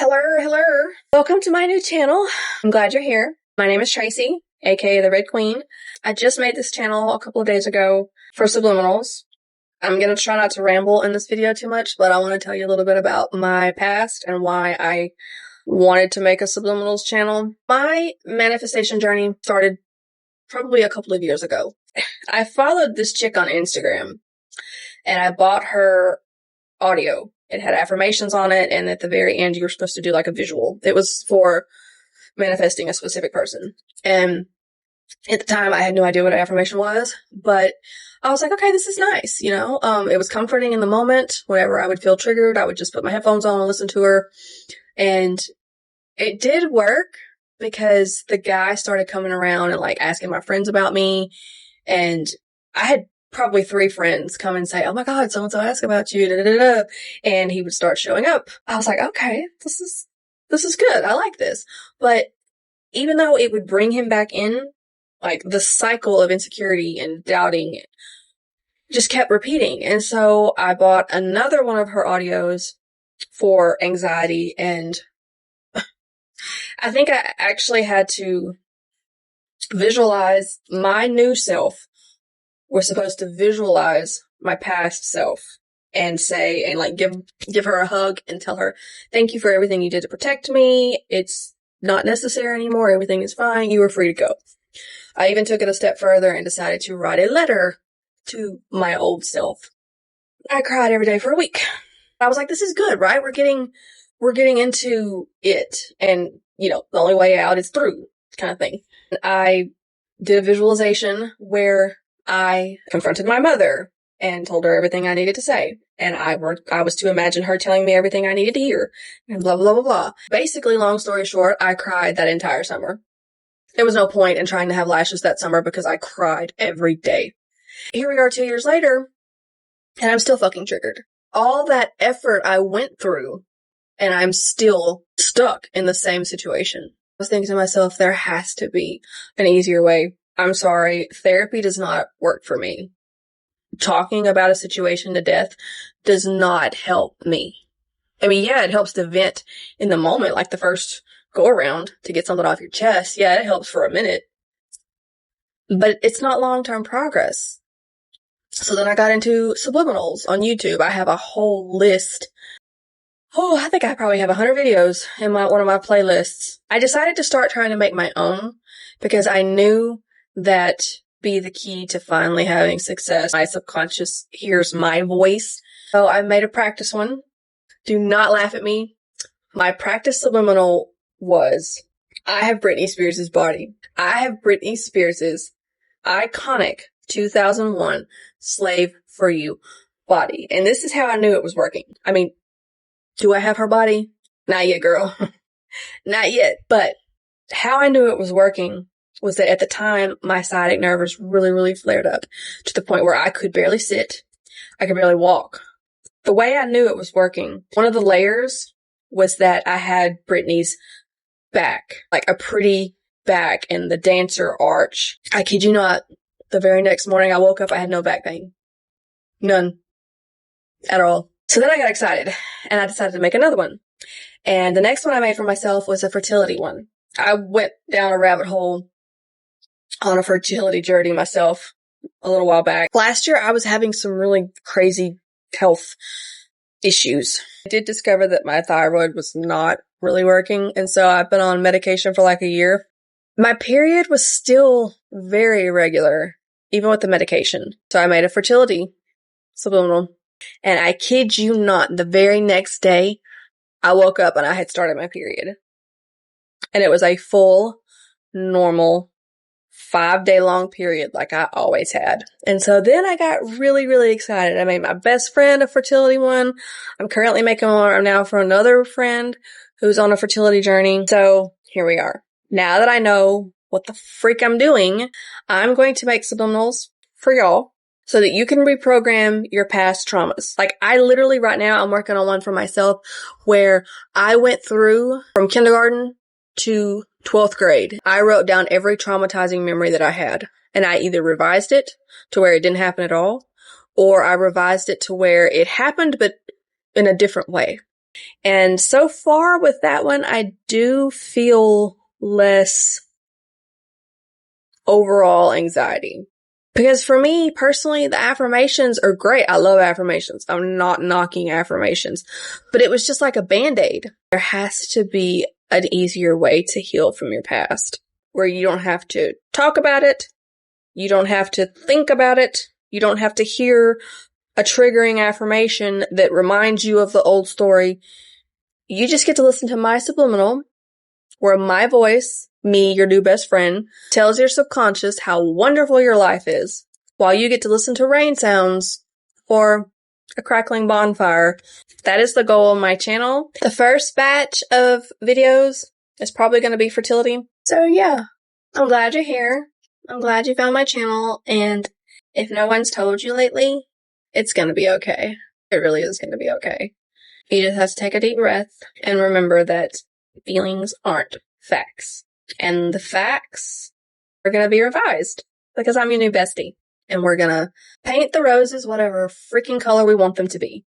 Hello, hello. Welcome to my new channel. I'm glad you're here. My name is Tracy, aka the Red Queen. I just made this channel a couple of days ago for Subliminals. I'm going to try not to ramble in this video too much, but I want to tell you a little bit about my past and why I wanted to make a Subliminals channel. My manifestation journey started probably a couple of years ago. I followed this chick on Instagram and I bought her audio. It had affirmations on it, and at the very end, you were supposed to do like a visual. It was for manifesting a specific person. And at the time, I had no idea what an affirmation was, but I was like, okay, this is nice, you know? It was comforting in the moment. Whenever I would feel triggered, I would just put my headphones on and listen to her. And it did work because the guy started coming around and like asking my friends about me. And I had probably 3 friends come and say, oh my God, so-and-so asked about you, da, da, da, da. And he would start showing up. I was like, okay, this is good. I like this. But even though it would bring him back in, like the cycle of insecurity and doubting just kept repeating. And so I bought another one of her audios for anxiety. And I think I actually had to visualize my new self. We're supposed to visualize my past self and say, and like give her a hug and tell her, thank you for everything you did to protect me. It's not necessary anymore. Everything is fine. You are free to go. I even took it a step further and decided to write a letter to my old self. I cried every day for a week. I was like, this is good, right? We're getting into it. And, you know, the only way out is through kind of thing. I did a visualization where I confronted my mother and told her everything I needed to say. And I was to imagine her telling me everything I needed to hear and blah, blah, blah, blah. Basically, long story short, I cried that entire summer. There was no point in trying to have lashes that summer because I cried every day. Here we are 2 years later and I'm still fucking triggered. All that effort I went through and I'm still stuck in the same situation. I was thinking to myself, there has to be an easier way. I'm sorry, therapy does not work for me. Talking about a situation to death does not help me. I mean, yeah, it helps to vent in the moment, like the first go around to get something off your chest. Yeah, it helps for a minute, but it's not long-term progress. So then I got into Subliminals on YouTube. I have a whole list. Oh, I think I probably have 100 videos in one of my playlists. I decided to start trying to make my own because I knew that be the key to finally having success. My subconscious hears my voice. So I made a practice one. Do not laugh at me. My practice subliminal was, I have Britney Spears' body. I have Britney Spears' iconic 2001 Slave for You body. And this is how I knew it was working. I mean, do I have her body? Not yet, girl. Not yet. But how I knew it was working was that at the time, my sciatic nerve was really, really flared up to the point where I could barely sit. I could barely walk. The way I knew it was working, one of the layers was that I had Britney's back, like a pretty back and the dancer arch. I kid you not, the very next morning I woke up, I had no back pain. None. At all. So then I got excited and I decided to make another one. And the next one I made for myself was a fertility one. I went down a rabbit hole on a fertility journey myself a little while back. Last year, I was having some really crazy health issues. I did discover that my thyroid was not really working, and so I've been on medication for like a year. My period was still very irregular, even with the medication. So I made a fertility subliminal, and I kid you not, the very next day, I woke up and I had started my period. And it was a full, normal 5-day long period like I always had. And so then I got really, really excited. I made my best friend a fertility one. I'm currently making one now for another friend who's on a fertility journey. So here we are. Now that I know what the freak I'm doing, I'm going to make subliminals for y'all so that you can reprogram your past traumas. Like I literally right now, I'm working on one for myself where I went through from kindergarten to 12th grade. I wrote down every traumatizing memory that I had, and I either revised it to where it didn't happen at all, or I revised it to where it happened, but in a different way. And so far with that one, I do feel less overall anxiety. Because for me personally, the affirmations are great. I love affirmations. I'm not knocking affirmations, but it was just like a band-aid. There has to be an easier way to heal from your past where you don't have to talk about it. You don't have to think about it. You don't have to hear a triggering affirmation that reminds you of the old story. You just get to listen to my subliminal, where my voice, me, your new best friend, tells your subconscious how wonderful your life is, while you get to listen to rain sounds or a crackling bonfire. That is the goal of my channel. The first batch of videos is probably going to be fertility. So yeah, I'm glad you're here. I'm glad you found my channel, and if no one's told you lately, it's going to be okay. It really is going to be okay. You just have to take a deep breath and remember that feelings aren't facts. And the facts are going to be revised because I'm your new bestie. And we're going to paint the roses whatever freaking color we want them to be.